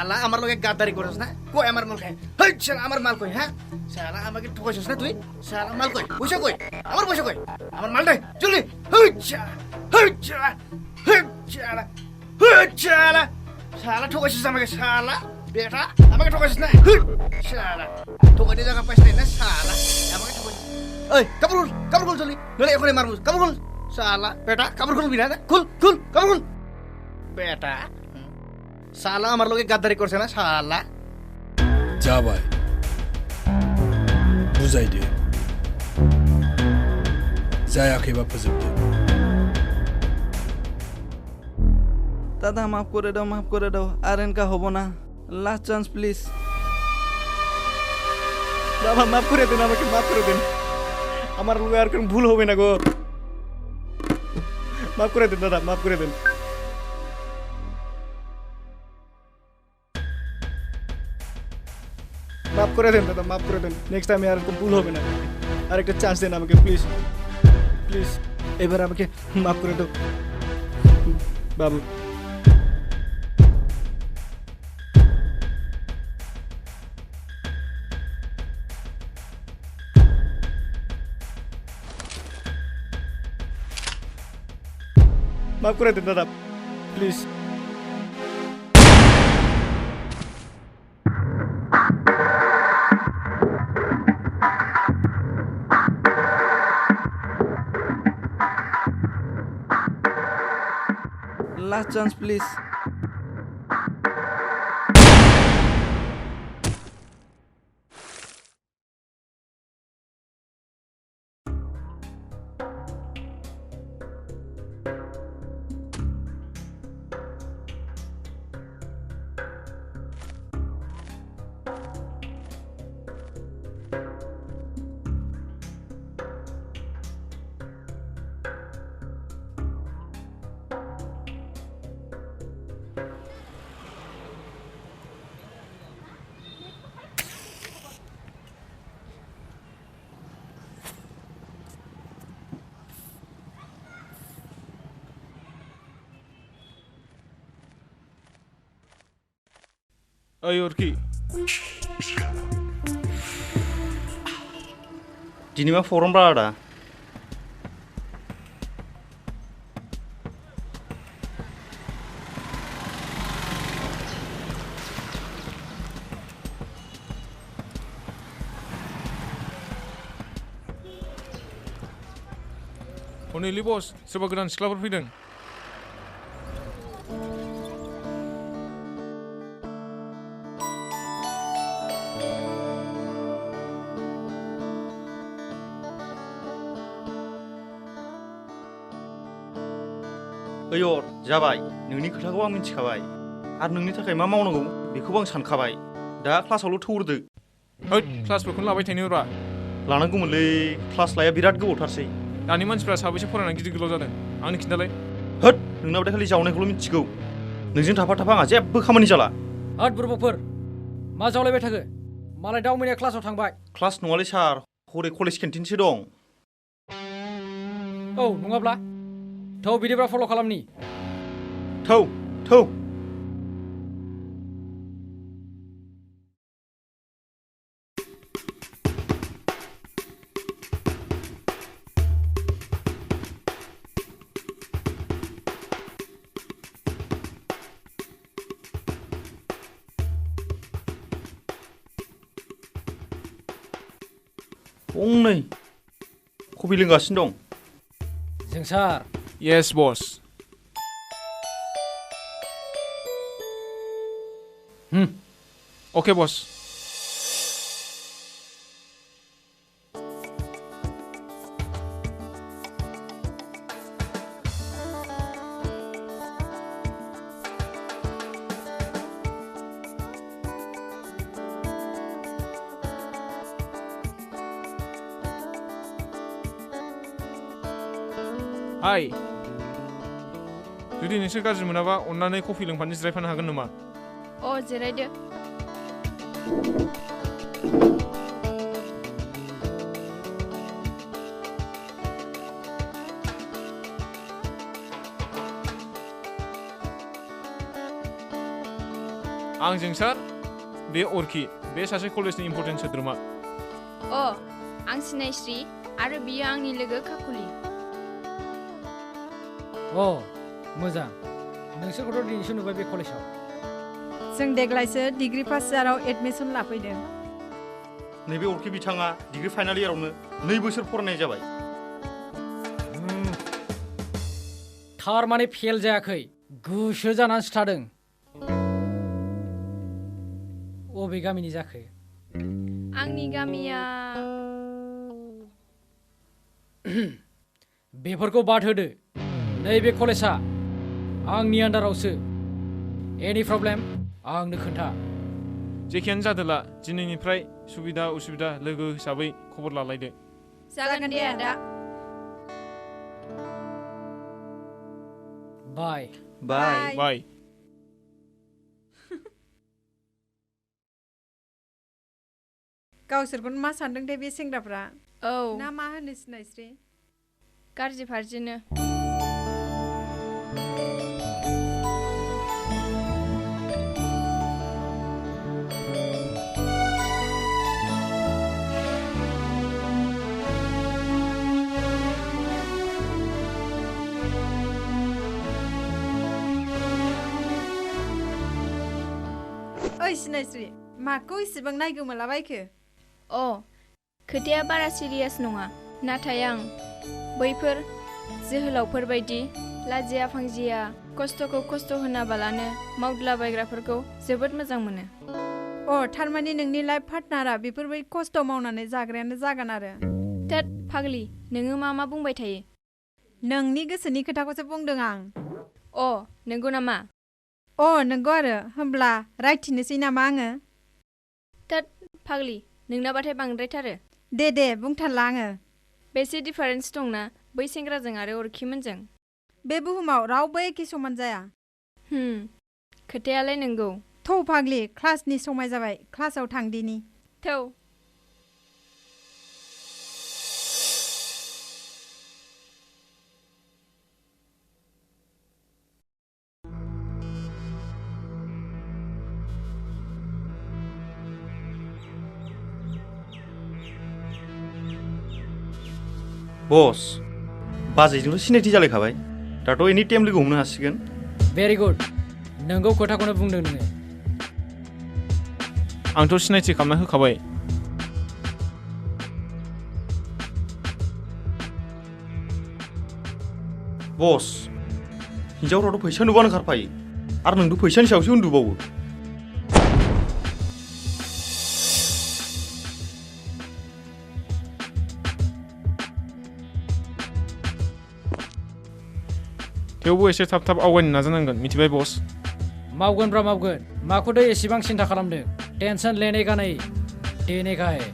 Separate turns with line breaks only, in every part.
শালা আমার লগে গাদ্দারি করছিস না কই আমার মাল খাই হেই শালা আমার মাল কই হ্যাঁ শালা আমাকে ঠকাইছিস না তুই শালা মাল কই পয়সা কই আমার পয়সা কই আমার মাল দে জলদি হেই শালা হেই শালা হেই শালা হেই শালা শালা ঠকাইছিস আমাকে শালা বেটা আমাকে ঠকাইছিস না হেই শালা ঠকাইতে জায়গা পাইছিস না শালা আমাকে ঠকাইছিস এই কাপড় খুল জলদি নলে এখনই মারবো কাপড় খুল শালা বেটা কাপড় খুলবি না খুল কাপড় খুল বেটা শালা আমার লগে গাদ্দারি করছে না শালা
যা ভাই বুঝাই দে যাই আখিবা ফজব দে
দাদা মাফ করে দাও আর এনকা হবো না লাস্ট চান্স প্লিজ
বাবা মাফ করে দেন আমাকে মাফ করে দেন আমার লগে আর কোনো ভুল হবে না গো মাফ করে দেন দাদা মাফ করে দেন মাফ করে দেন দাদা মাফ করে দেন নেক্সট টাইম আর কোনো ভুল হবে না আর একটা চান্স দেন আমাকে প্লিজ প্লিজ এবার আমাকে মাফ করে দাও বাবু মাফ করে দেন দাদা প্লিজ
লাস্ট চান্স প্লিজ
ओइ अरखि
दिनै मा प्रग्राम ब्रा आदा
हनै बस सोरबा गोदान सिख्लाफोर फैदों
ओइ अर जाबाय नोंनि खोथाखौ आं मिथिखाबाय आरो नोंनि थाखाय मा मावनांगौ बेखौबो आं सानखाबाय दा क्लासावल' थौरदो
होद क्लासफोरखौनो लाबाय थायो ब्रा
लानांगौमोनलै क्लास लाया बिराद गोबावथारसै
दानि मानसिफ्रा साबैसे फरायनानै गिदिर गोलाव जादों आंनो खिन्थालाय
होद नोंनाव खालि जावनायखौल' मिथिगौ नोंजों थाफा आंहा जेबो खामानि जाला
होद बुरबकफोर मा जावलायबाय थाखो मालाय दावमिनाया क्लासाव थांबाय
क्लास नङालै सार हरै कलेज केन्टिनसो दं
औ नङाब्ला थौ बिदिब्ला फल' खालामनि
थौ गंनै कफि लोंगासिनो दं
जों सार
येस बस ओके बस हाय जुदि नोंसोर गाज्रि मोनाबा अन्नानै कफि लोंफानो जिरायफानो हागोन नामा
अ जिरायदो
आं आंजों सार बे अरखि बे सासे कलेजनि इम्पर्टेन्ट सोद्रोमा
अ आं सिनायस्रि आरो बियो आंनि लोगो खाखुलि
अ मोजां नोंसोरखौथ' दिनैसो नुबाय बे कलेजाव
जों देग्लायसो डिग्री फार्स्ट इयाराव एडमिसन लाफैदों
नैबे अरखि बिथाङा डिग्री फाइनाल इयारावनो 2 बोसोर फरायनाय जाबाय
थारमाने फेल जायाखै गोसो जानानैसो थादों अबे गामिनि जाखो
आंनि गामिया
बेफोरखौ बाद होदो नैबे कलेजा आंनि आन्दारावसो एनि प्रब्लेम आंनो खोन्था
जेखियानो जादोला दिनैनिफ्राय सुबिदा उसुबिदा लोगो हिसाबै खबर लालायदो
जागोन दे आदा
बाय
बाय
बाय
गावसोरखौनो मा सानदों दे बे सेंग्राफ्रा
औ
ना मा होनो सिनायस्रि
गाज्रि फारसेनो
ओइ सिनायस्रि माखौ इसेबां नायगोमोलाबायखो
अ खोथाया बारा सिरियास नङा नाथाय आं बैफोर जोहोलावफोर बायदि लाजिया फांजिया खस्थ'खौ खस्थ' होनाबालानो मावद्लाबायग्राफोरखौ जोबोद मोजां मोनो
अ थारमाने नोंनि लाइफ पार्टनारा बेफोरबायदि खस्थ' मावनानै जाग्रायानो जागोन आरो
थोद फाग्लि नोङो मा बुंबाय थायो
नोंनि गोसोनि खोथाखौसो बुंदों आं
अ नंगौ नामा
अ नंगौ आरो होमब्ला रायथिनोसै नामा आङो
थोद फाग्लि नोंनाबाथाय बांद्रायथारो
दे बुंथारला आङो
बेसे डिफारेन्स दंना बै सेंग्राजों आरो अरखिमोनजों
बे बुहुमाव रावबो एखे समान जाया
खोथायालाय नंगौ
थौ फाग्लि क्लासनि समाय जाबाय क्लासाव थांदिनि
थौ
बस बाजैजोंथ' सिनायथि जालायखाबाय दाथ' एनि टाइम लोगो हमनो हासिगोन
भेरि गुड नोंगौ खोथाखौनो बुंदों नोङो
आंथ' सिनायथि खालामना होखाबाय
बस हिन्जावफ्राथ' फैसा नुबानो खारफायो आरो नोंथ' फैसानि सायावसो उन्दुबावो
थेवबो एसे थाब थाब आवगायनो नाजानांगोन मिथिबाय बस
मावगोनब्रा मावगोन माखौथो एसेबां सिन्था खालामदों टेनसन लेने का नहीं देने का है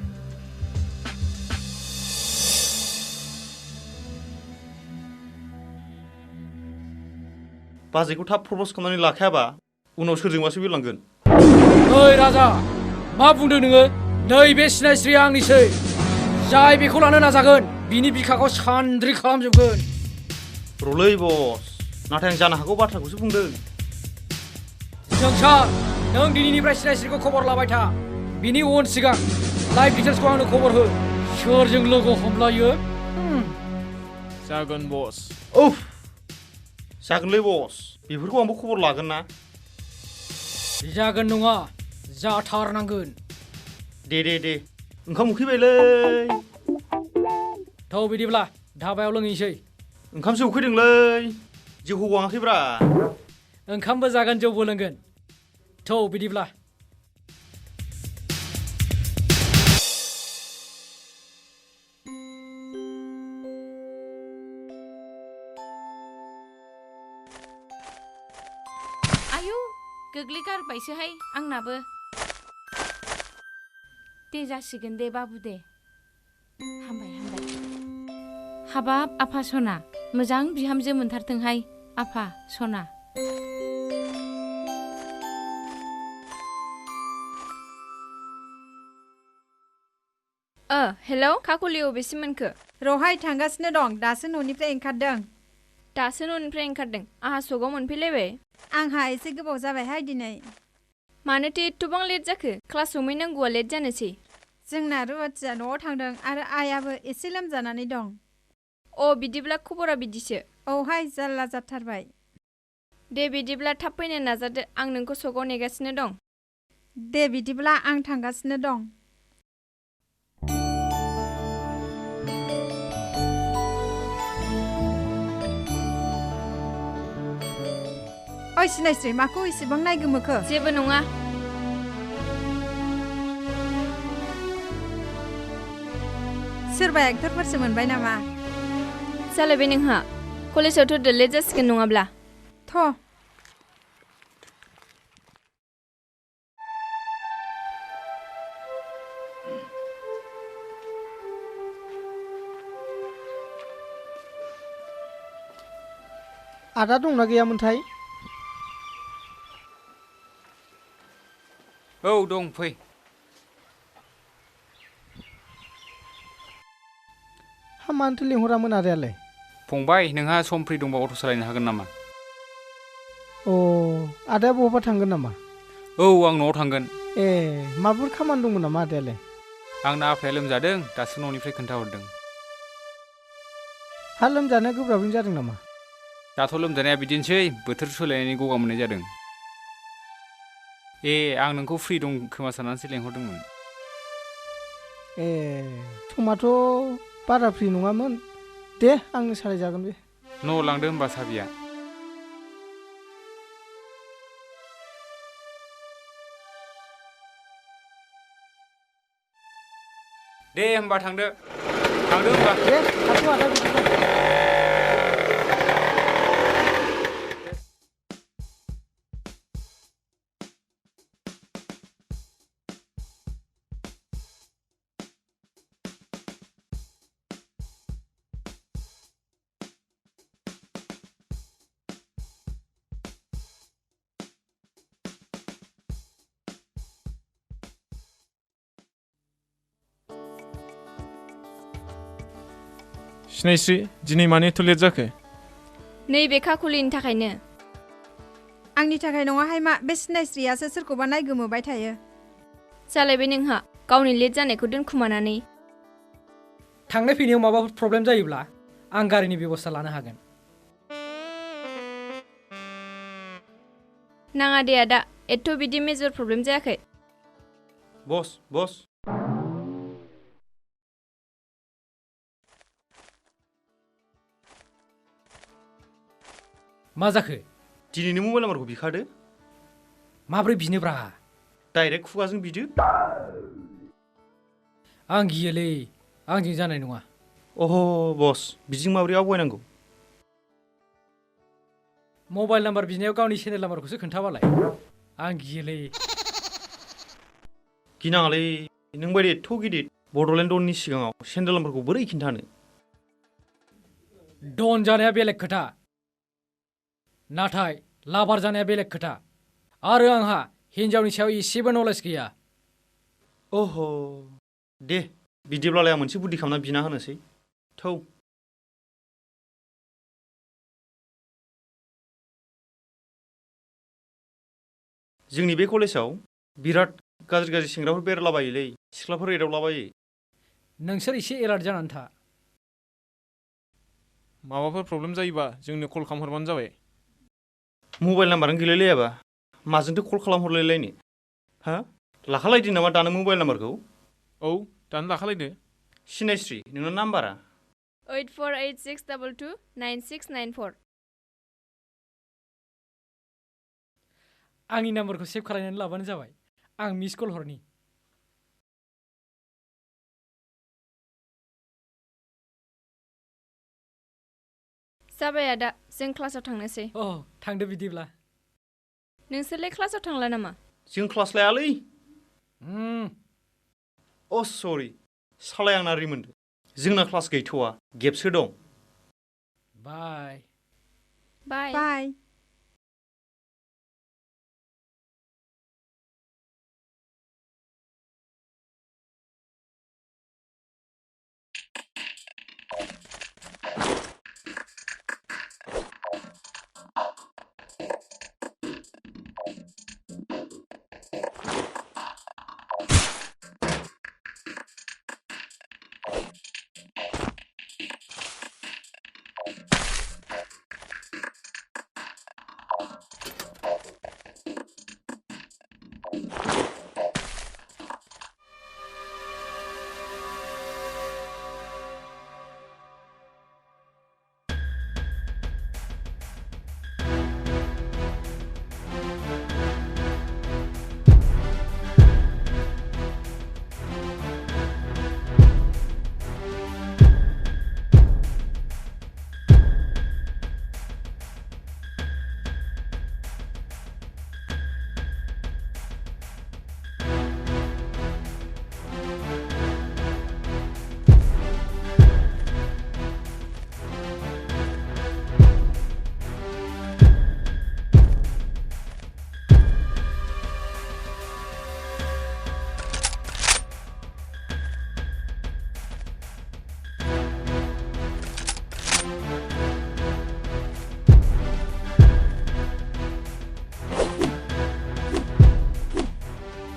बाजैखौ थाब प्रप'ज खालामनानै लाखायाबा उनाव सोरजोंबासो बिरलांगोन
ओइ राजा मा बुंदों नोङो नैबे सिनायस्रिया आंनिसै जाय बेखौ लानो नाजागोन बिनि बिखाखौ सान्द्रि खालामजोबगोन
रलै बस नाथाय आं जानो हागौ बाथ्राखौसो बुंदों
जोंसार नों दिनैनिफ्राय सिनायस्रिखौ खबर लाबाय था बिनि उन सिगां लाइफ डिटेल्सखौ आंनो खबर हो सोरजों लोगो हमलायो
जागोन बस
उफ जागोनलै बस बेफोरखौ आंबो खबर लागोन ना
जागोन नङा जाथारनांगोन
दे ओंखाम उखैबायलै
थौ बिदिब्ला धाबायाव लोंहैसै
ओंखामसो उखैदोंलै जौखौ गाङाखैब्रा
ओंखामबो जागोन जौबो लोंगोन थौ बिदिब्ला
आयु गोग्लैगारबायसोहाय आंनाबो दे जासिगोन दे बाबु दे हामबाय हाबाब आफा सना मोजां बिहामजो मोनथारथोंहाय आफा सना हेलौ खाखुलि अबेसिम मोनखो
रहाय थांगासिनो दं दासो न'निफ्राय ओंखारदों
दासो न'निफ्राय ओंखारदों आंहा सकआव मोनफैलायबाय
आंहा एसे गोबाव जाबायहाय दिनै
मानोथो एथ'बां लेट जाखो? क्लास हमहैनांगौआ लेट जानोसै।
जोंना रुवाथिया न'आव थांदों आरो आइयाबो एसे लोमजानानै दं।
बिदिब्ला खबरा बिदिसो।
औहाय जारला जाथारबाय।
दे बिदिब्ला थाब फैनो नाजादो, आं नोंखौ सकआव नेगासिनो दं।
दे बिदिब्ला आं थांगासिनो दं। ओइ सिनायस्रि, माखौ इसेबां नायगोमोखो?
जेबो नङा।
सोरबा एक्टरफोरसो मोनबाय नामा?
जालायबाय नोंहा। कलेजावथ' लेट जासिगोन नङाब्ला।
थ'
आदा दंना गैयामोनथाय?
औ दं, फै।
मानोथो लिंहरामोन आदायालाय?
फंबाय, नोंहा सम फ्रि दंबा अट' सालायनो हागोन नामा?
आदाया बहाबा थांगोन नामा?
औ, आं न'आव थांगोन।
माबाफोर खामानि दंमोन नामा आदायालाय?
आंना आफाया लोमजादों, दासो न'निफ्राय खोन्थाहरदों।
लोमजानाया गोब्राबैनो जादों नामा?
दाथ' लोमजानाया बिदिनोसै, बोथोर सोलायनायनि गगा मोननाय जादों। आं नोंखौ फ्रि दं खोमा साननानैसो लेंहरदोंमोन।
समाथ' बारा फ्रि नङामोन। दे, आंनो सालायजागोन बे।
न' लांदो होमबा साबिया। दे होमबा थांदो होमबा।
दे, थाथ' आदा बिदिबा।
सिनायस्रि, दिनै मानो एथ' लेट जाखो?
नैबे खाखुलिनि थाखायनो।
आंनि थाखाय नङाहाय मा, बे सिनायस्रियासो सोरखौबा नायगोमोबाय थायो।
जालायबाय नोंहा, गावनि लेट जानायखौ दोनखुमानानै।
थांनाय फैनायाव माबाफोर प्रब्लेम जायोब्ला आं गारिनि बेबस्था लानो हागोन।
नाङा दे आदा, एथ' बिदि मेजर प्रब्लेम जायाखै।
बस।
मा जाखो?
दिनैनि मबाइल नाम्बारखौ बिखादो।
माब्रै बिनोब्रा?
डाइरेक्ट खुगाजों बिदो।
आं गियोलै, आंजों जानाय नङा।
बस, बिदिजों माबोरै आवगायनांगौ?
मबाइल नाम्बार बिनायाव गावनि चेनेल नाम्बारखौसो खोन्थाबालाय। आं गियोलै।
गिनाङालै, नों बायदि एथ' गिदिर बड'लेण्ड डननि सिगाङाव चेनेल नाम्बारखौ बोरै खिन्थानो?
डन जानाया बेलेग खोथा, नाथाय लाभार जानाया बेलेग खोथा। आरो आंहा हिन्जावनि सायाव एसेबो नलेज गैया।
दे, बिदिब्लालाय आं मोनसे बुद्धि खालामना बिना होनोसै। थौ। जोंनि बे कलेजाव बिराद गाज्रि सेंग्राफोर बेरलाबायोलै, सिख्लाफोर एदावलाबायो।
नोंसोर एसे एलार्ट जानानै था।
माबाफोर प्रब्लेम जायोबा जोंनो कल खालामहरबानो जाबाय।
Mobile नाम्बारानो गैलायलायाबा माजोंथो call खालामहरलायलायनो? लाखालायदो नामा दानो मबाइल नाम्बारखौ?
औ, दानो लाखालायदो।
सिनायस्रि, नोंना नाम्बारा?
8486229694।
आंनि नाम्बारखौ सेभ खालामनानै लाबानो जाबाय। आं मिस कल हरनि।
जाबाय आदा, जों क्लासाव थांनोसै।
थांदो बिदिब्ला।
नोंसोरलाय क्लासाव थांला नामा?
जों क्लास लायालै। सरि, सालाय आंना रिमोनदो। जोंना क्लास गैथ'वा, गेपसो दं।
बाय।
बाय।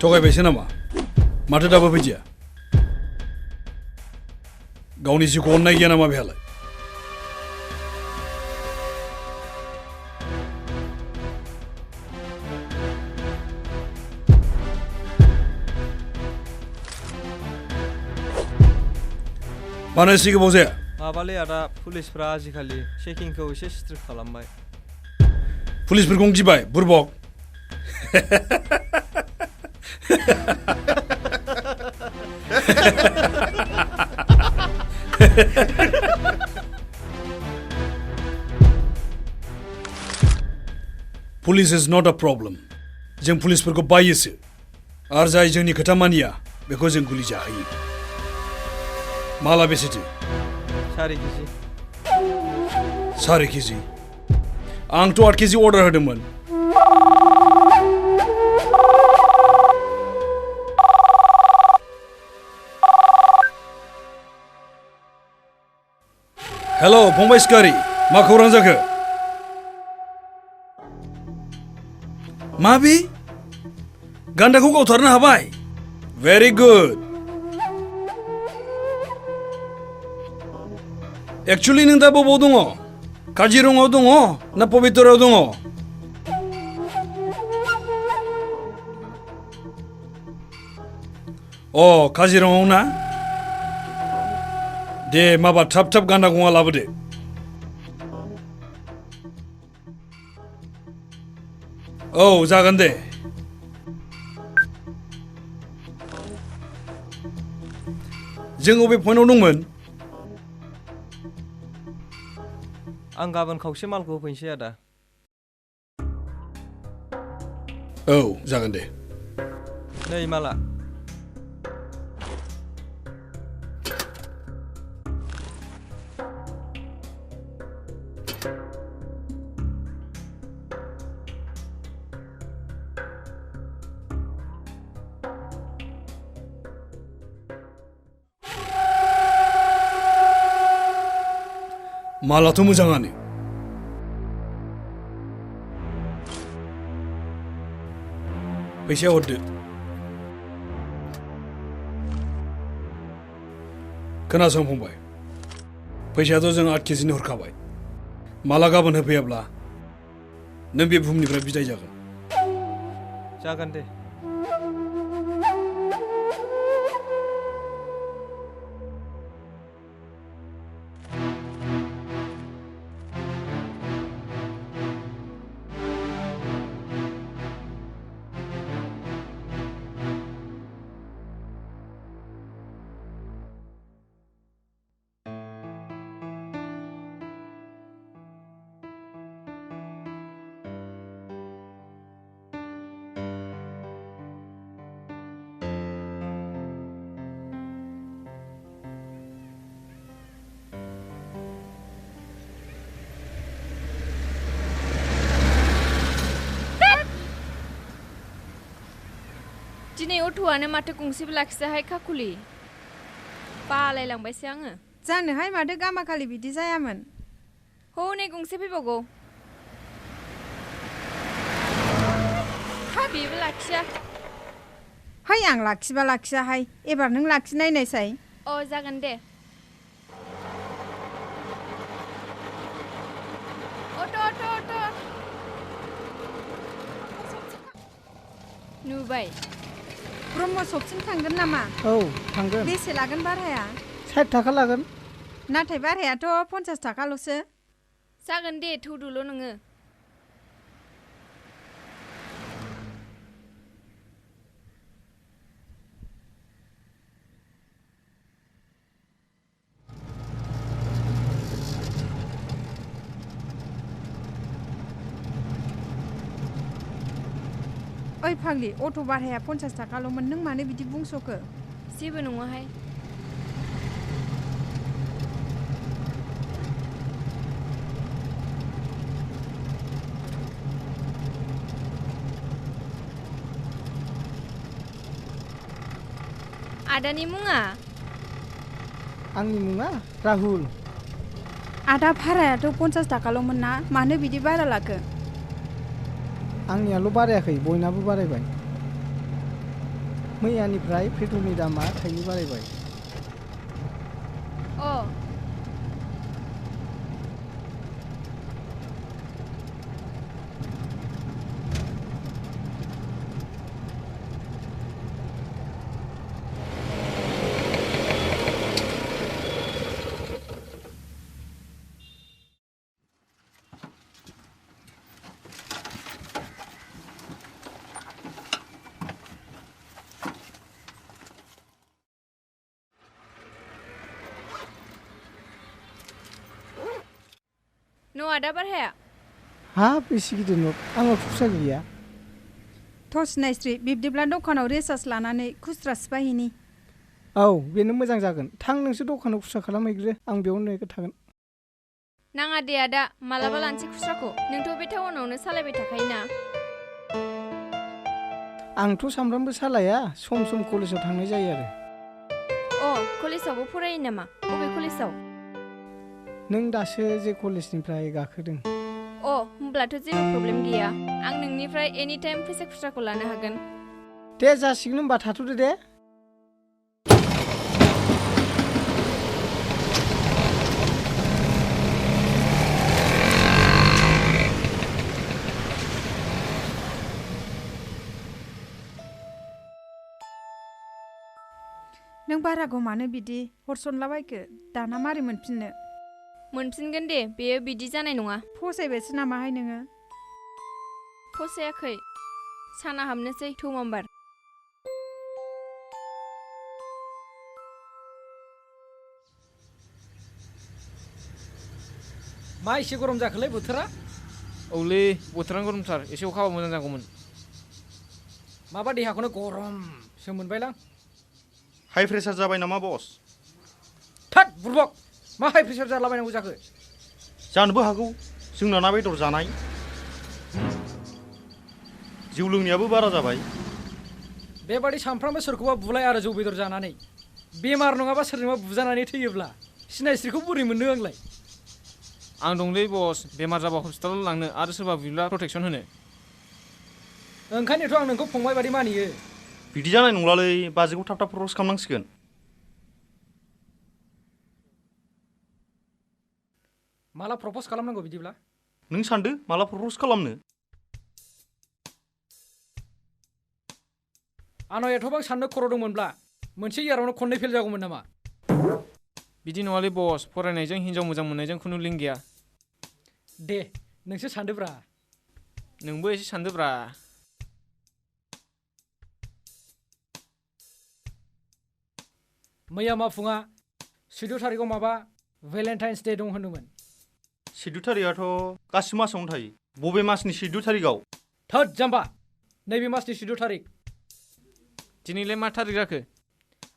थगायबायसो नामा माथो दाबो फैदिया गावनि जिउखौ अननाय गैया नामा बेहालाय मानो एसे गोबाव जाया
माबालै आदा पुलिसफ्रा आजिखालि चेकिंखौ एसे स्ट्रिक्ट खालामबाय
पुलिसफोरखौ गिबाय बुरबक police is not O problem जों पुलिसफोरखौ बायोसो आरो जाय जोंनि खोथा मानिया बेखौ जों गुलि जाहोयो माला बेसेथो
4 केजि
4 केजि आंथ' 8 केजि अर्डार होदोंमोन हेल' फंबाय सिखारि मा खौरां जाखो माबि गान्दाखौ गावथारनो हाबाय भेरि गुड एक्चुअली नों दा बबाव दङ काजिरङायाव दङ ना पबितरायाव दङ अ काजिरङायाव ना दे माबा थाब थाब गान्दा गङा लाबोदो औ जागोन दे जों अबे पइन्टआव दंमोन
आं गाबोन खावसे मालखौ होफैनोसै आदा
औ जागोन दे
नै माला
मालाथ' मोजाङानो फैसाया हरदो खोनासं फंबाय फैसायाथ' जों 8 केजिनि हरखाबाय माला गाबोन होफैयाब्ला नों बे बुहुमनिफ्राय बिदाय
जागोन दे
दिनै अट'आनो माथो गंसेबो लाखिजाहाय खाखुलि बालायलांबायसो आङो
जानोहाय माथो गामाखालि बिदि जायामोन
हनै गंसे फैबावगौ हा बेबो लाखिया
हाय आं लाखिबा लाखियाहाय एबार नों लाखिनायनायसाय
अ जागोन दे अट' अट' अट' नुबाय
ब्रह्म सपसिम थांगोन नामा
औ थांगोन
बेसे लागोन भाराया
60 थाखा लागोन
नाथाय भारायाथ' 50 थाखाल'सो
जागोन दे थौदोल' नोङो
ओइ फाग्लि अट' भाराया 50 थाखाल'मोन नों मानो बिदि बुंस'खो
जेबो नङाहाय आदानि मुङा
आंनि मुङा राहुल
आदा भारायाथ' 50 थाखाल'मोन ना मानो बिदि बारा लाखो
आंनियाल' बारायाखै बयनाबो बारायबाय मैयानिफ्राय पेट्रलनि दामा थाइनै बारायबाय।
अ न'आ दा बारहाया
हाब बेसे गिदिर न' आंनाव खुस्रा गैया।
थ' सिनायस्रि बिब्दिब्ला दखानाव रिसार्ज लानानै खुस्रा सिफायहैनि।
औ बेनो मोजां जागोन। थां नोंसोर दखानाव खुस्रा खालामहैग्रो आं बेयावनो थागोन।
नाङा दे आदा मालाबा लानोसै खुस्राखौ नोंथ' बे टाउनावनो सालायबाय थाखायोना।
आंथ' सामफ्रामबो सालाया सम सम कलेजाव थांनाय जायो आरो।
अ कलेजावबो फरायो नामा बबे कलेजाव?
नों दासो जे कलेजनिफ्राय गाखोदों।
अ होमब्लाथ' जेबो प्रब्लेम गैया आं नोंनिफ्राय एनि टाइम फैसा खुस्राखौ लानो हागोन।
दे जासिगोन होनबा थाथ'दो दे।
नों बारागौ मानो बिदि हरसनलाबायखो दाना मारै मोनफिननो?
मोनफिनगोन दे बेयो बिदि जानाय नङा।
फसायबायसो नामाहाय नोङो?
फसायाखै साना हाबनोसै टु माम्बार।
मा एसे गरम जाखोलै बोथोरा?
औलै बोथोरानो गरमथार एसे अखा हाबा मोजां जागौमोन।
माबा देहाखौनो गरमसो मोनबायलां।
हाइ प्रेसार जाबाय नामा बस?
थाद बुरबक मा हाइ प्रेसार जालाबायनांगौ जाखो?
जानोबो हागौ जोंना ना बेदर जानाय। जौ लोंनायाबो बारा जाबाय।
बेबादि सानफ्रामबो सोरखौबा बुलाय आरो जौ बेदर जानानै बेमार नङाबा सोरजोंबा बुजानानै थैयोब्ला सिनायस्रिखौ बोरै मोननो आंलाय?
आं दंलै बस बेमार जाबा हस्पिटालाव लांनो आरो सोरबा बिब्ला प्रटेक्सन होनो।
ओंखायनोथ' आं नोंखौ फंबाय बादि मानियो।
बिदि जानाय नंलालै बाजैखौ थाब थाब प्रप'ज खालामनांसिगोन।
माला प्रप'ज खालामनांगौ बिदिब्ला?
नों सानदो माला प्रप'ज खालामनो?
आंनाव एथ'बां साननो खर' दंमोनब्ला मोनसे इयारावनो खननै फेल जागौमोन नामा?
बिदि नङालै बस फरायनायजों हिनजाव मोजां मोननायजों खुनु लिंक गैया।
दे नोंसो सानदोब्रा।
नोंबो एसे सानदोब्रा।
मैया माफुङा 14 थारिखआव माबा भेलेन्टाइन्स दे दं होनदोंमोन।
14 थारिखआथ' गासिबो मासावनो थायो। बबे मासनि 14 थारिखआव?
थोद जाम्बा नैबे मासनि 14 थारिख।
दिनैलाय मा थारिख जाखो?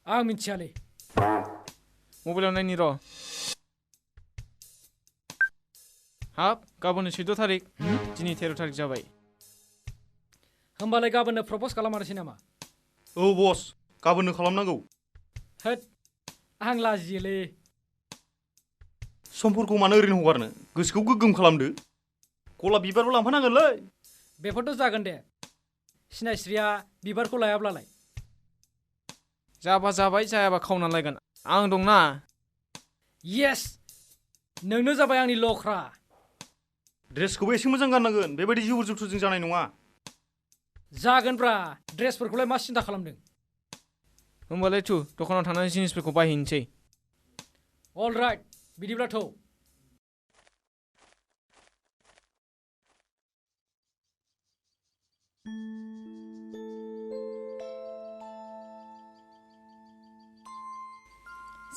आं मिथियालै।
मबाइलाव नायनि र'। हाब गाबोननो 14 थारिख दिनै 13 थारिख जाबाय।
होमबालाय गाबोननो प्रप'ज खालामारसै नामा?
औ बस गाबोननो खालामनांगौ।
होद आं लाजियोलै।
समफोरखौ मानो ओरैनो हगारनो गोसोखौ गोग्गोम खालामदो। गलाप बिबारबो लांफानांगोनलै।
बेफोरथ' जागोन दे सिनायस्रिया बिबारखौ लायाब्लालाय?
जाबा जाबाय जायाबा खावना लायगोन आं दंना।
येस नोंनो जाबाय आंनि लख्रा।
ड्रेसखौबो एसे मोजां गाननांगोन बेबायदि जुबुर जुथुरजों जानाय नङा।
जागोनब्रा ड्रेसफोरखौलाय मा सिन्था खालामदों?
होमबालाय थु दखानाव थांनानै जिनिसफोरखौ बायहैनोसै।
अलराइट बिदिब्लाथ'।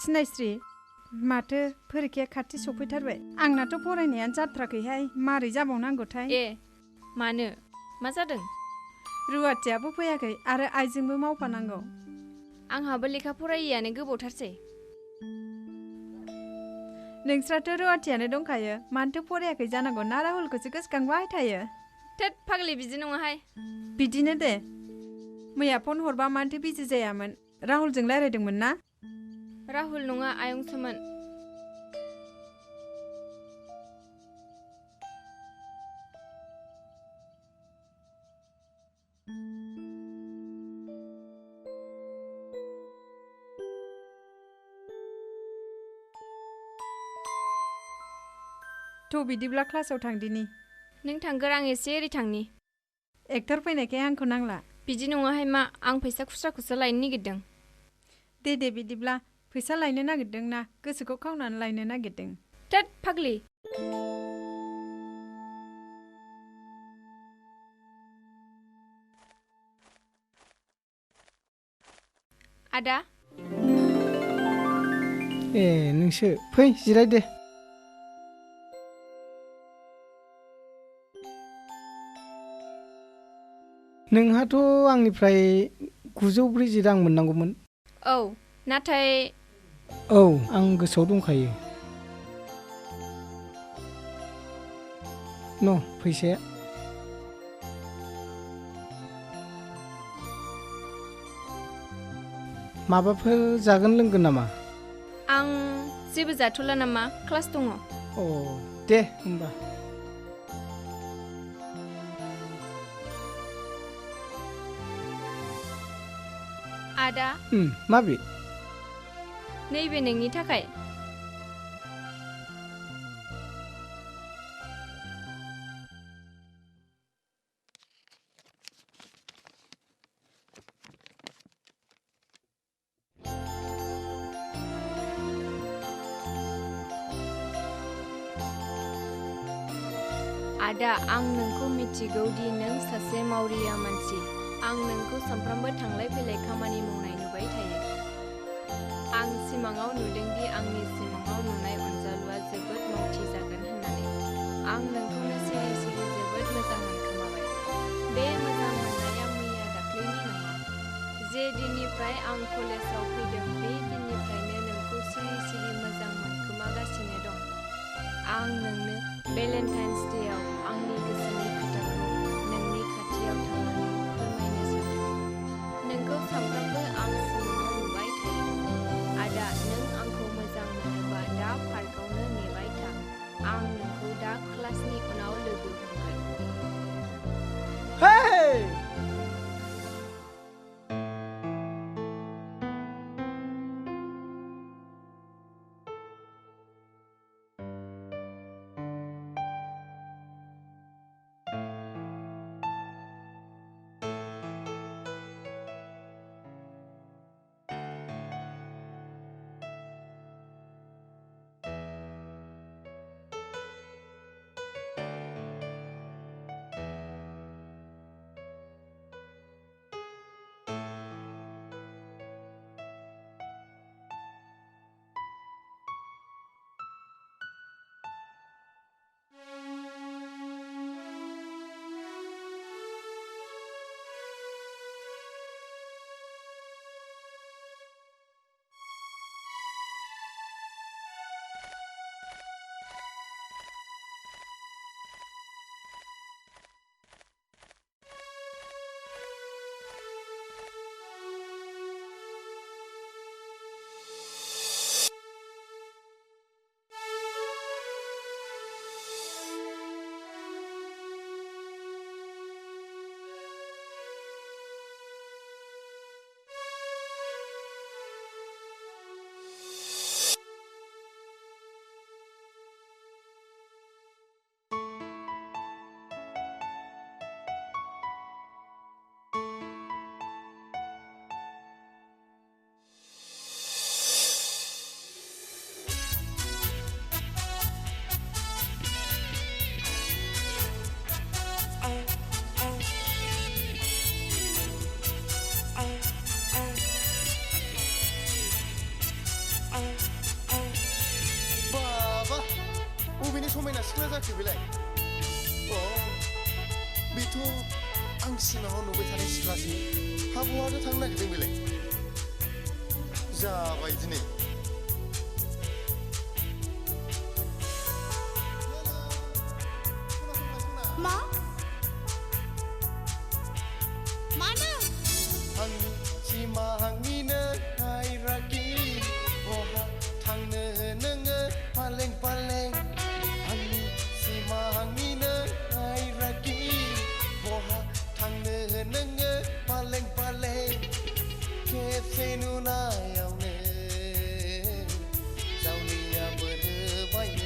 सिनायस्रि माथो फरिखाया खाथि सफैथारबाय। आंनाथ' फरायनायानो जाथ्राखैहाय मारै जाबावनांगौथाय?
ए मानो मा जादों?
रुवाथियाबो फैयाखै आरो आइजोंबो मावफानांगौ।
आंहाबो लेखा फरायैयानो गोबावथारसै।
नोंस्राथ' रुवाथियानो दंखायो मानोथो फरायाखै जानांगौ ना राहुलखौसो गोसोखांबाय थायो?
थोद फाग्लि बिदि नङाहाय।
बिदिनो दे मैया फन हरबा मानोथो बिजि जायामोन? राहुलजों रायज्लायदोंमोन ना?
राहुल नङा आयंसोमोन।
थ' बिदिब्ला क्लासाव थांदिनि
नों थांगोर आं एसे ओरै थांनि
एक्टर फैनायखाय आंखौ नांला
बिदि नङाहाय मा आं फैसा खुस्राखौसो लायनो नागिरदों
दे बिदिब्ला फैसा लायनो नागिरदों ना गोसोखौ खावनानै लायनो नागिरदों
थोद फाग्लि आदा
ए नोंसो फै जिराय दे नोंहाथ' आंनिफ्राय 940 रां मोननांगौमोन
औ नाथाय
औ आं गोसोआव दंखायो न फैसाया माबाफोर जागोन लोंगोन नामा
आं जेबो जाथ'ला नामा क्लास दङ
अ दे होमबा
आदा
माबे
नैबे नोंनि थाखाय आदा आं नोंखौ मिथिगौ दि नों सासे मावरिया मानसि आं नोंखौ सानफ्रामबो थांलाय फैलाय खामानि मावनाय नुबाय थायो आं सिमाङाव नुदों दि आंनि सिमाङाव नुनाय अनजालुआ जोबोद मावथि जागोन होननानै आं नोंखौनो सिरि सिरि जोबोद मोजां मोनखोमाबाय बे मोजां मोननाया मैया दाख्लैनि नङा जे दिननिफ्राय आं कलेजाव फैदों बे दिननिफ्रायनो नोंखौ सिरि सिरि मोजां मोनखोमागासिनो दं आं नोंनो भेलेन्टाइन्स डेआव आंनि गोसोनि खोथाखौ नोंनि खाथियाव थांनानै फोरमायनो सानदों नोंखौ सानफ्रोमबो आं सिमाङाव नुबाय थायो आदा नों आंखौ मोजां मोनोबा दा पार्कआवनो नेबाय था आं नोंखौ दा क्लासनि उनाव लोगो हमगोन
समायना सिख्ला जाखो बेलाय बेथ' आं सिमाङाव नुबाय थानाय सिख्लासो हाबुआथ' थांनो नागिरदों बेलाय जाबाय दिनै
मा मानो
आंनि सिमांनिनो हायराखि बहा थांनो नोङो फालें फालें आंनि सिमांनिनो हायराखि बहा थांनो नोङो फालें फालें खेबसे नुनायावनो जावलिया बोनो बायो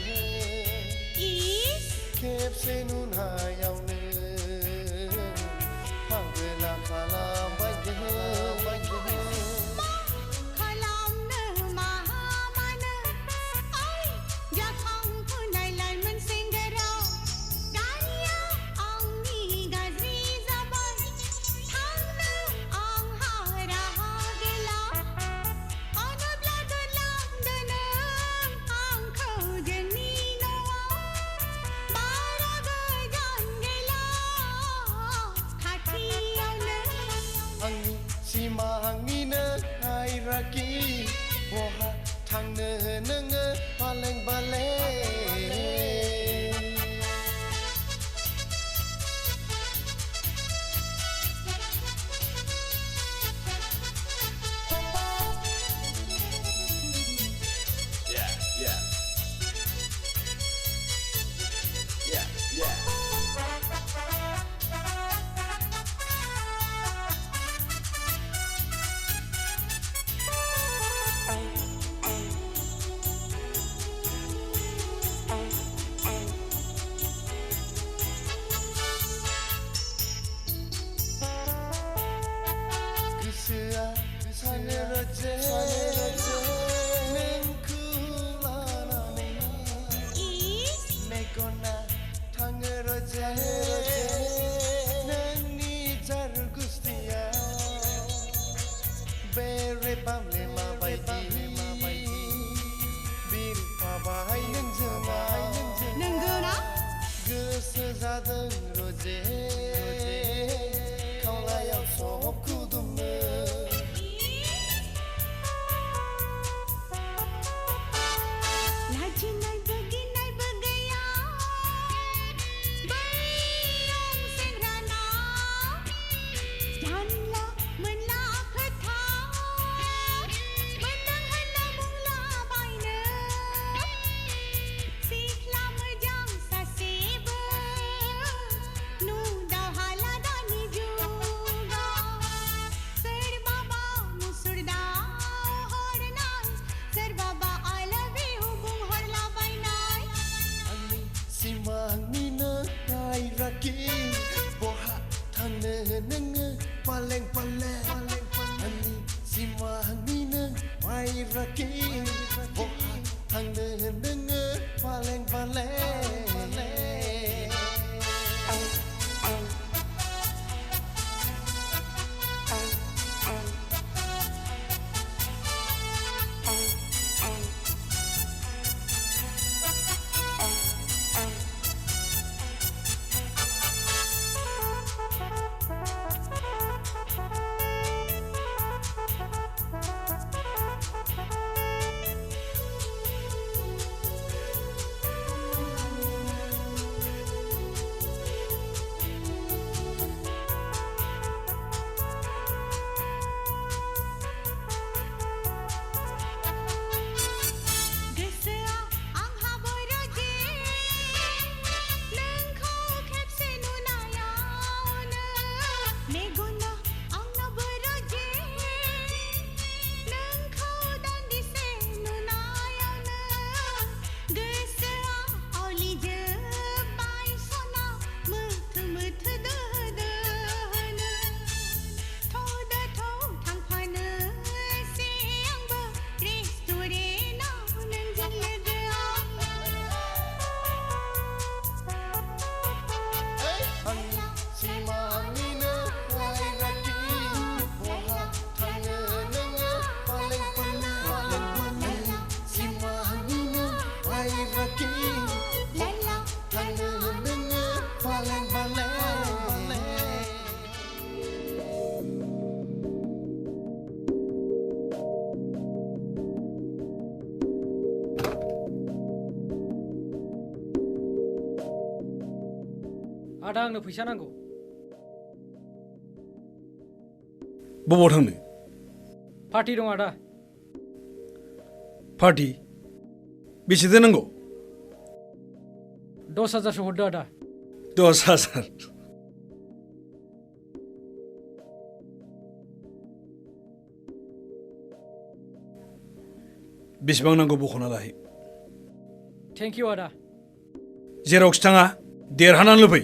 राखि बहा थांनो नोङो बालें बालें गोसोआ सानो रोजे नोंखौ लानानै मेगना थाङो रोजे नोंनि जार गुस्थिया बेरे बामले माबायदि बिरफाबाय नोंजोंहाय
नंगौना
गोसो जादों रोजे खावलायाव सबखौ दुमनो
लाजिनायबो गिनायबो गैया बैयाव सेंग्रानाव जानला मोनला खोथा मोनदों होनना बुंलाबायनो सिख्ला मोजां सासेबो नुदावहाला दानि जुगाव सोरबाबा मुसुरदाव हरनाय सोरबाबा I love you बुंहरलाबायनाय
आंनि सिमांनिनो नाय राखि बहा थांनो नोङो बालें बालें आंनि सिमांनिनो नाय राखि बहा थांनो नोङो बालें बालें
गोसोआ आंहाबो रोजे नोंखौ खेबसे नुनायावनो मेगना आंनाबो रोजे नोंखौ दान्दिसे नुनायावनो गोसोआ आवलिजोब्बाय सना मोथो मोथो दोहोनो थौदो थौ थांफानोसै आंबो रेस्टुरेन्टाव नोंजों लोगोआव
आंनि सिमांनिनो नाय राखि बहा थांनो नोङो बालें बालें आंनि सिमांनिनो नाय राखि बहा थांनो नोङो बालें बालें
आदा आंनो फैसा नांगौ
बबाव थांनो
पार्टि दं आदा
पार्टि बेसेथो नांगौ
10,000सो हरदो आदा
10,000 बेसेबां नांगौ बख'ना लाहै
थेंक इउ आदा
जेरावखि थाङा देरहानानै फै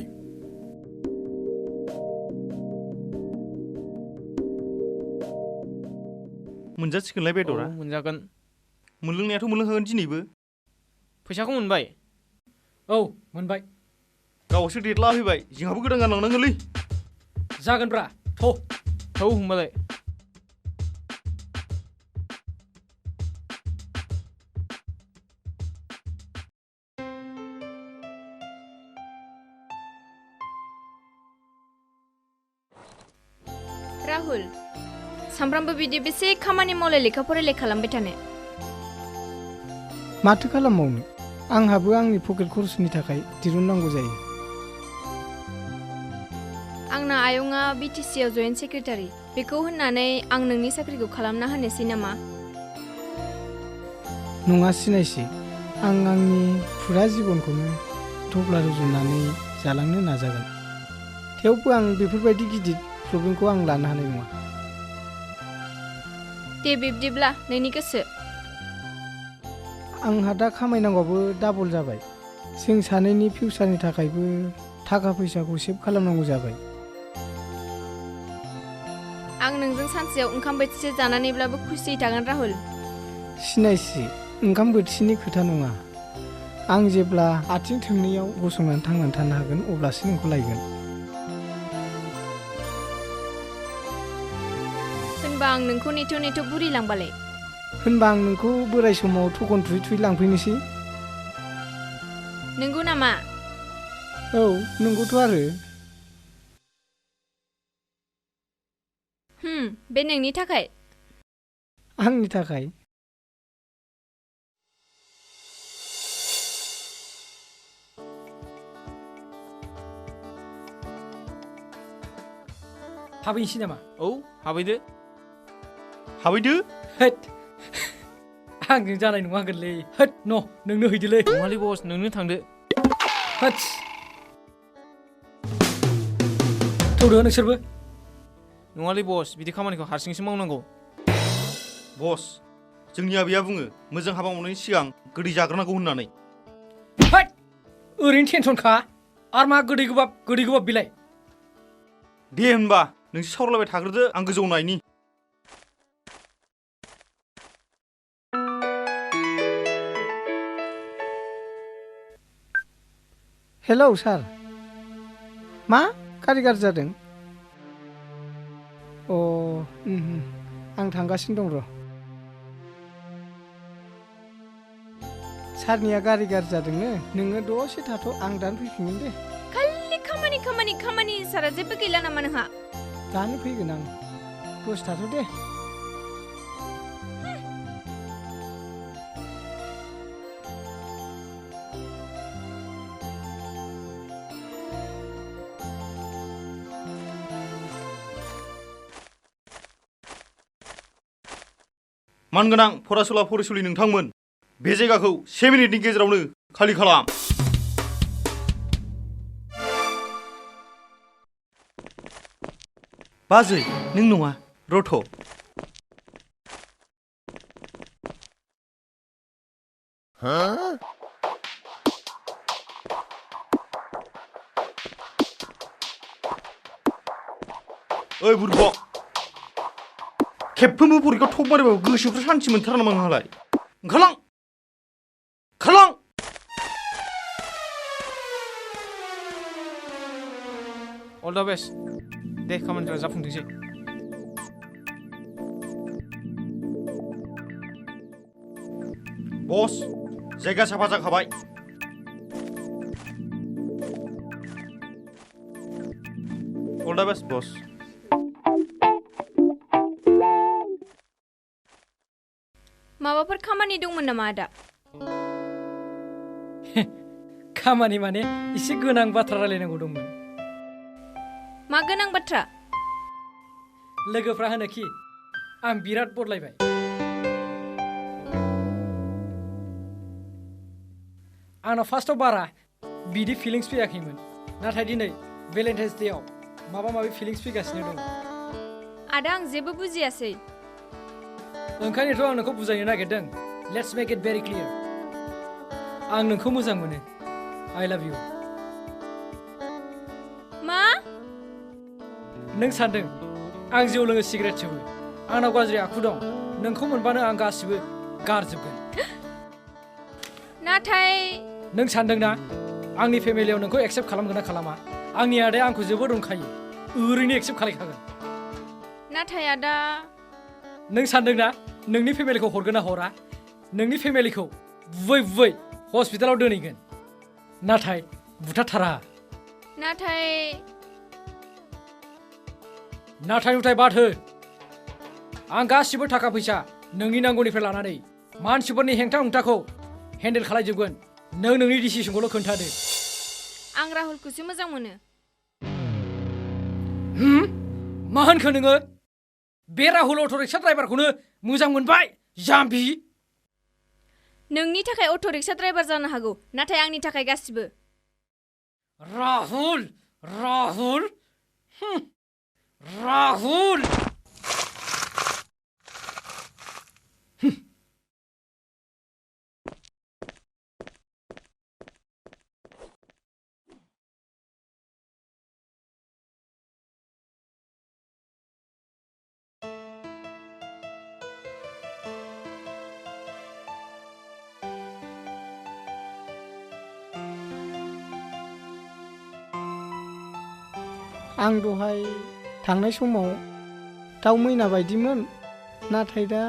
मोनजासिगोनलाय बेदरा
मोनजागोन
मोनलोंनायाथ' मोनलोंखागोन दिनैबो
फैसाखौ मोनबाय
औ मोनबाय
गावसो देदला फैबाय जोंहाबो गोदान गानलांनांगोनलै
जागोनब्रा थौ
होमबालाय
राहुल सामफ्रामबो बिदि बेसे खामानि मावलाय लेखा फरायलाय खालामबाय थानो
माथो खालामबावनो आंहाबो आंनि पकेट खरसनि थाखाय दिरुननांगौ जायो
आंना आयंआ BTC आव जइन्ट सेक्रेटारि बेखौ होननानै आं नोंनि साख्रिखौ खालामना होनोसै नामा
नङा सिनायसि आं आंनि फुरा जिबनखौनो थफ्ला रुजुनानै जालांनो नाजागोन थेवबो आं बेफोरबायदि गिदिर प्रब्लेमखौ आं लानो हानाय नङा
दे बिब्दिब्ला नोंनि गोसो
आंहा दा खामायनांगौबो डाबल जाबाय जों सानैनि फिउचारनि थाखायबो थाखा फैसाखौ सेभ खालामनांगौ जाबाय
आं नोंजों सानसेयाव ओंखाम बोथिसे जानानैब्लाबो खुसियै थागोन राहुल
सिनायसि ओंखाम बोथिसेनि खोथा नङा आं जेब्ला आथिं थोंनैयाव गसंनानै थांनानै थानो हागोन अब्लासो नोंखौ लायगोन
होनबा आं नोंखौ नेथ' नेथ' बुरिलांबालाय
होनबा आं नोंखौ बोराय समाव थखन थुयै थुयै लांफैनोसै
नंगौ नामा
औ नंगौथ' आरो
बे नोंनि थाखाय
आंनि थाखाय
हाबैनोसै नामा
औ हाबैदो
होद आंजों जानाय नङा गोरलै होद न' नोंनो हैदोलै
नङालै बस नोंनो थांदो
होद थौदो नोंसोरबो
नङालै बस बिदि खामानिखौ हारसिंसो मावनांगौ
बस जोंनि आबैया बुङो मोजां हाबा मावनायनि सिगां गोदै जाग्रोनांगौ होननानै
होद ओरैनो टेनसनखा आरो मा गोदै गोबाब बिलाइ
दे होनबा नोंसोर सावरायलायबाय थाग्रोदो आं गोजौआव नायनि
हेलौ सार मा गारि गाज्रि जादों आं थांगासिनो दं र' सारनिया गारि गाज्रि जादोंनो नोङो दसे थाथ' आं दानो फैफिनगोन दे
खालि खामानि सारा जेबो गैला नामा नोंहा
दानो फैगोन आं दसे थाथ' दे
मानगोनां फरायसुला फरायसुलि नोंथांमोन बे जायगाखौ 7 मिनिटनि गेजेरावनो खालि खालाम बाजै नों नङा रथ' ओइ बुरबक खेबफ्रोमबो परिखा थप मारिबाबो गोसोफ्रा सान्थि मोनथारा नामा नोंहालाय ओंखारलां
अल द बेस्ट दे खामानिफ्रा जाफुंथोंसै
बस जायगा साफा जाखाबाय अल द बेस्ट बस
माबाफोर खामानि दंमोन नामा आदा
खामानि माने एसे गोनां बाथ्रा रायलायनांगौ दंमोन
मा गोनां बाथ्रा
लोगोफ्रा होनोखि आं बिराद बदलायबाय आंनाव फार्स्टआव बारा बिदि फिलिंस फैयाखैमोन नाथाय दिनै भेलेन्टाइन्स डेआव माबा माबि फिलिंस फैगासिनो दं
आदा आं जेबो बुजियासै
ओंखायनोथ' आं नोंखौ बुजायनो नागिरदों let's make it very clear आं नोंखौ मोजां मोनो आइ लाभ इउ
मा
नों सान्दों आं जौ लोङो सिगारेट सोबो आंनाव गाज्रि आखु दं नोंखौ मोनबानो आं गासिबो गारजोबगोन
नाथाय
नों सान्दों ना आंनि फेमिलियाव नोंखौ एक्सेप्ट खालामगोन ना खालामा आंनि आदाया आंखौ जोबोद अनखायो ओरैनो एक्सेप्ट खालायखागोन
नाथाय आदा
नों सान्दों ना नोंनि फेमिलिखौ हरगोन ना हरा नोंनि फेमिलिखौ बुबै हस्पिटालाव दोनहैगोन नाथाय बुथारथारा नाथाय बाद हो आं गासिबो थाखा फैसा नोंनि नांगौनिफ्राय लानानै मानसिफोरनि हेंथा हुंथाखौ हेन्डेल खालायजोबगोन नों नोंनि डिसिसनखौल' खोन्थादो
आं राहुलखौसो मोजां मोनो
मा होनखो नोङो बे राहुल अट' रिक्सा ड्राइभारखौनो मोजां मोनबाय जाम्बि
नोंनि थाखाय अट' रिक्सा ड्राइभार जानो हागौ नाथाय आंनि थाखाय गासिबो
राहुल राहुल राहुल
आं दहाय थांनाय समाव दाउ मैना बायदिमोन नाथाय दा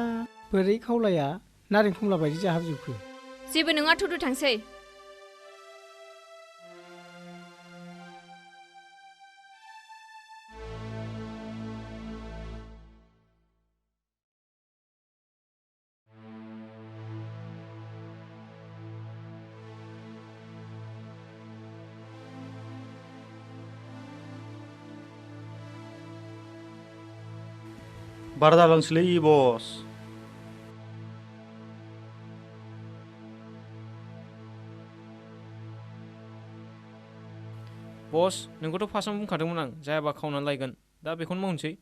बोरै खावलाया नारें खमला बायदि जाहाबजोबखो
जेबो नङा थुदु थांसै
बारा जालांसैलै बस
बस नोंखौथ' फार्स्टआवनो बुंखादोंमोन आं जायाबा खावनानै लायगोन दा बेखौनो मावनोसै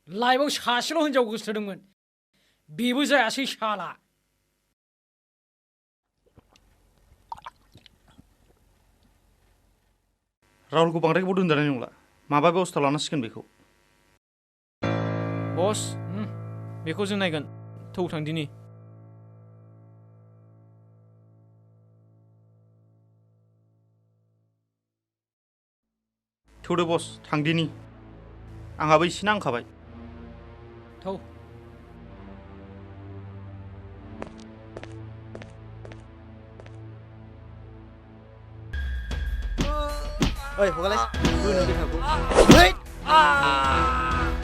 लाइफआव सासेल' हिनजाव गोसोथोदोंमोन बेबो जायासै साला
राहुलखौ बांद्राय गोबाव दोनजानाय नंला माबा बेबस्था लानांसिगोन बेखौ
बस बेखौ जों नायगोन थौ थांदिनि
थौदो बस थांदिनि आंहाबो एसे नांखाबाय
थौ
ओइ हगालाय बोनो देखाखौ ओइ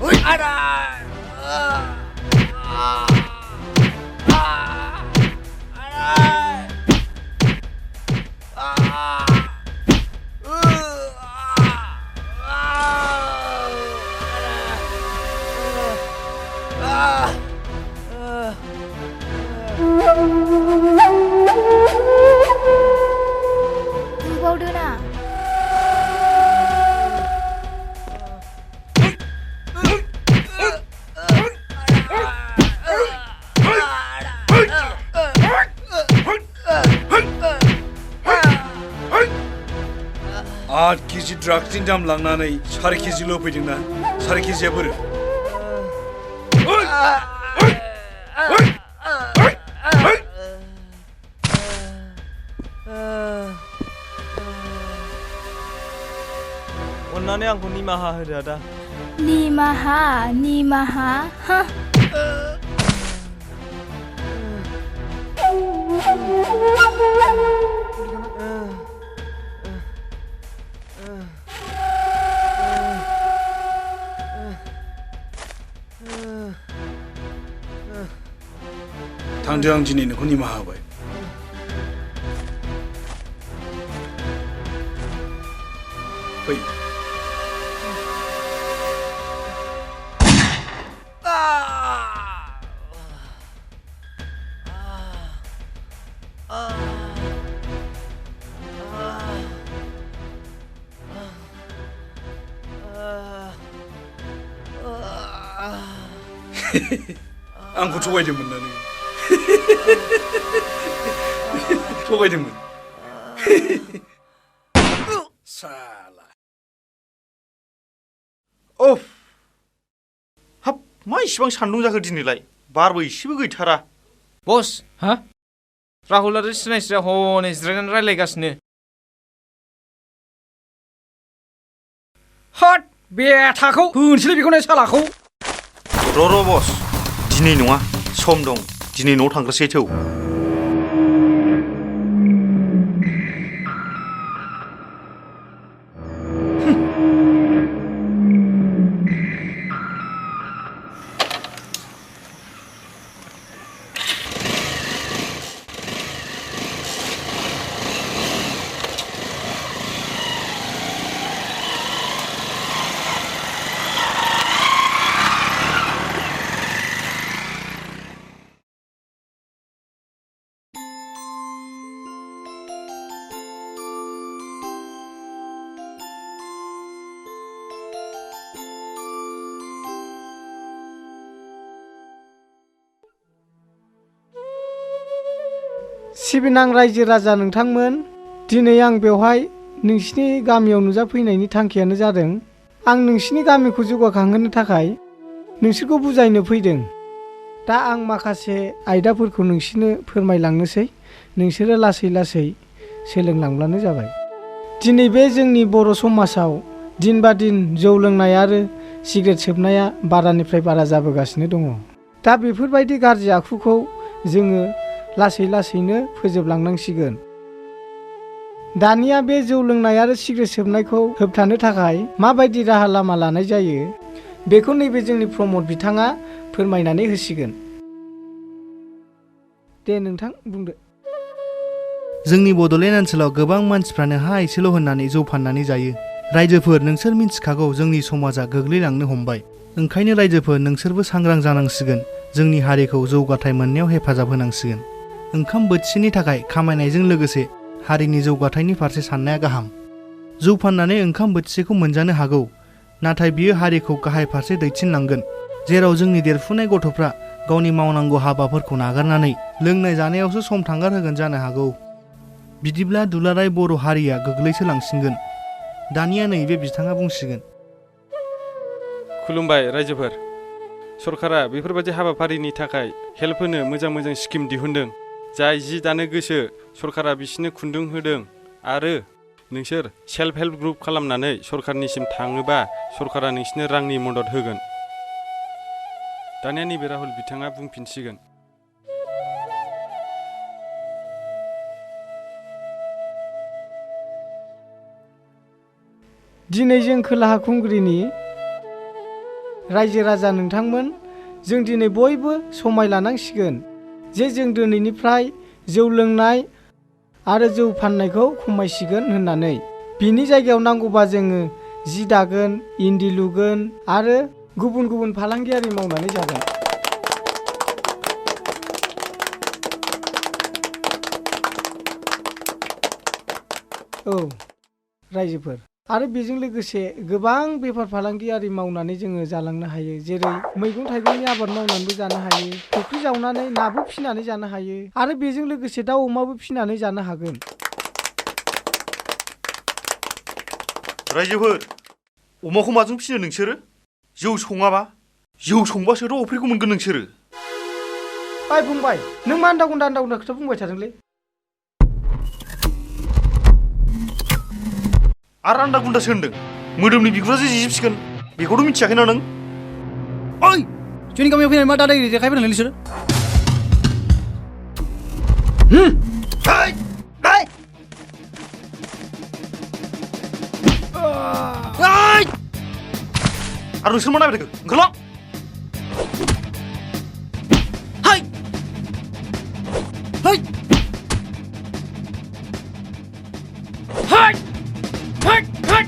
ओइ आदा
बावदोना
आठ केजि ड्राग्सनि दाम लांनानै 4 केजिल' फैदोंना 4 केजिया बोरो
अन्नानै आंखौ निमाहा होदो आदा
निमाहा हा
थांदो आं दिनै नोंखौ निमाहा होबाय फै आंखौ थगायदोंमोन ना नों थगायदोंमोन साला
अफ हाब मा इसिबां सान्दुं जाखो दिनैलाय बारबो इसेबो गैथारा
बस हा राहुल आरो सिनायस्रिया हनै जिरायनानै रायलायगासिनो
हट बेथाखौ होनसैलै बेखौनो सालाखौ
र' बस दिनै नङा सम दं दिनै न'आव थांग्रोसै थौ
सिबिनां रायजो राजा नोंथांमोन, दिनै आं बेवहाय नोंसिनि गामियाव नुजाफैनायनि थांखियानो जादों आं नोंसिनि गामिखौ जौगाखांहोनो थाखाय नोंसोरखौ बुजायनो फैदों। दा आं माखासे आयदाफोरखौ नोंसिनो फोरमायलांनोसै, नोंसोरो लासै लासै सोलोंलांब्लानो जाबाय। दिनै बे जोंनि बर' समाजाव दिन बा दिन जौ लोंनाय आरो सिगारेट सोबनाया बारानिफ्राय बारा जाबोगासिनो दङ। दा बेफोरबायदि गाज्रि आखुखौ जोङो लासै लासैनो फोजोबलांनांसिगोन। दानिया बे जौ लोंनाय आरो सिगारेट सोबनायखौ होबथानो थाखाय माबायदि राहा लामा लानाय जायो बेखौ नैबे जोंनि प्रमद बिथाङा फोरमायनानै होसिगोन। दे नोंथां बुंदो।
जोंनि बड'लेण्ड ओनसोलाव गोबां मानसिफ्रानो हा एसेल' होननानै जौ फाननानै जायो। रायजोफोर, नोंसोर मिन्थिखागौ जोंनि समाजा गोग्लैलांनो हमबाय। ओंखायनो रायजोफोर, नोंसोरबो सांग्रां जानांसिगोन। जोंनि हारिखौ जौगाथाय मोननायाव हेफाजाब होनांसिगोन। ओंखाम बोथिसेनि थाखाय खामायनायजों लोगोसे हारिनि जौगाथायनि फारसे साननाया गाहाम। जौ फाननानै ओंखाम बोथिसेखौ मोनजानो हागौ, नाथाय बियो हारिखौ गाहाय फारसे दैथिनलांगोन, जेराव जोंनि देरफुनाय गथ'फ्रा गावनि मावनांगौ हाबाफोरखौ नागारनानै लोंनाय जानायावसो सम थांगार होगोन जानो हागौ। बिदिब्ला दुलाराय बर' हारिया गोग्लैसोलांसिगोन। दानिया नैबे बिथाङा बुंसिगोन।
खुलुमबाय रायजोफोर। सरकारा बेफोरबायदि हाबाफारिनि थाखाय हेल्प होनो मोजां मोजां स्किम दिहुनदों। जाय जि दानो गोसो सरकारा बिसिनो खुन्दुं होदों, आरो नोंसोर सेल्फ हेल्प ग्रुप खालामनानै सरकारनिसिम थाङोबा सरकारा नोंसिनो रांनि मदद होगोन। दानिया नैबे राहुल बिथाङा बुंफिनसिगोन।
दिनै जों खोलाहा खुंग्रिनि रायजो राजा नोंथांमोन, जों दिनै बयबो समाय लानांसिगोन जे जों दिनैनिफ्राय जौ लोंनाय आरो जौ फाननायखौ खमायसिगोन होननानै। बिनि जायगायाव नांगौबा जोङो जि दागोन, इन्दि लुगोन आरो गुबुन गुबुन फालांगियारि मावनानै जागोन। औ रायजोफोर, आरो बेजों लोगोसे गोबां बेफार फालांगियारि मावनानै जोङो जालांनो हायो। जेरै मैगं थाइगंनि आबाद मावनानैबो जानो हायो, फुख्रि जावनानै नाबो फिसिनानै जानो हायो, आरो बेजों लोगोसे दाउ अमाबो फिसिनानै जानो हागोन।
रायजोफोर, अमाखौ माजों फिसिनो नोंसोरो? जौ सङाबा? जौ संबासोथ' अफ्रिखौ मोनगोन नोंसोरो।
ओइ फंबाय, नों मा आन्दा गुन्दा खोथा बुंबाय थादोंलै?
आरो आन्दा गुन्दासो होनदों। मोदोमनि बिगुरा जे जिजोबसिगोन, बेखौथ' मिथियाखैना नों?
ओइ, जोंनि गामियाव फैनानै मा दादागिरि देखायफैदों नोंसोरो?
आरो नोंसोर मा नायबाय थाखो? ओंखारलां!
हाय! हाय! हाय! हाय! हाय!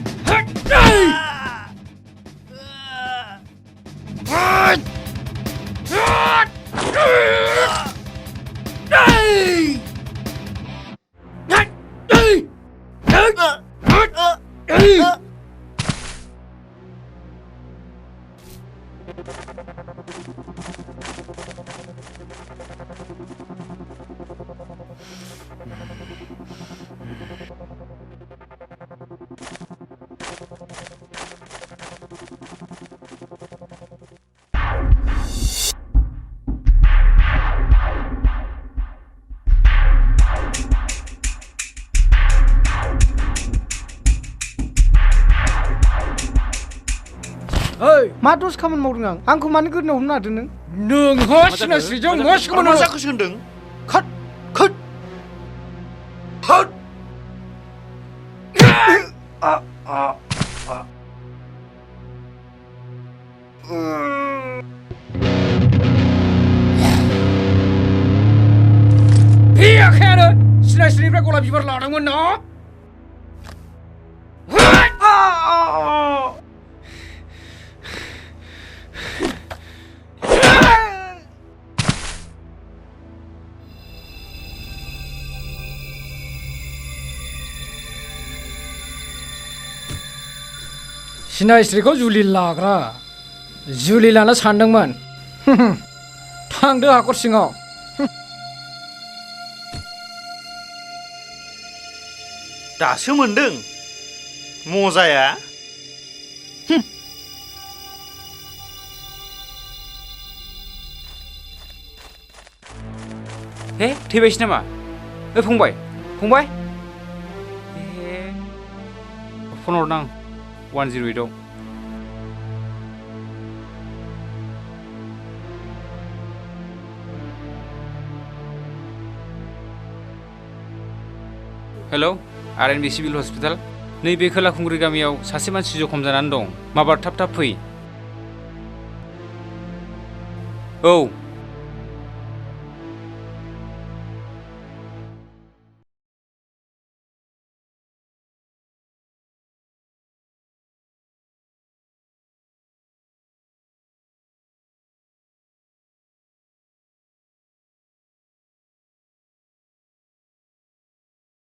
हाय!
मा दस खामानि मावदों आं? आंखौ मानो गोदोनायाव हमनो नागिरदों नों?
नोंहा सिनायस्रिजों मा सोमोन्दो?
मा जाखोसो होनदों? खाट! खाट! खाट!
बे आखायानो सिनायस्रिनिफ्राय गलाब बिबार लादोंमोन ना? सिनायस्रिखौ जुलि लाग्रा, जुलि लानो सानदोंमोन। थांदो हाखर सिङाव।
दासो मोनदों मजाया।
हे थैबायसो नामा? ओइ फंबाय फंबाय फन हरनां 108 आव। Hello RNB. Civil hospital. नैबे खोलाखुंग्रि गामियाव सासे मानसि जखम जानानै दं। माबार थाब थाब फै। औ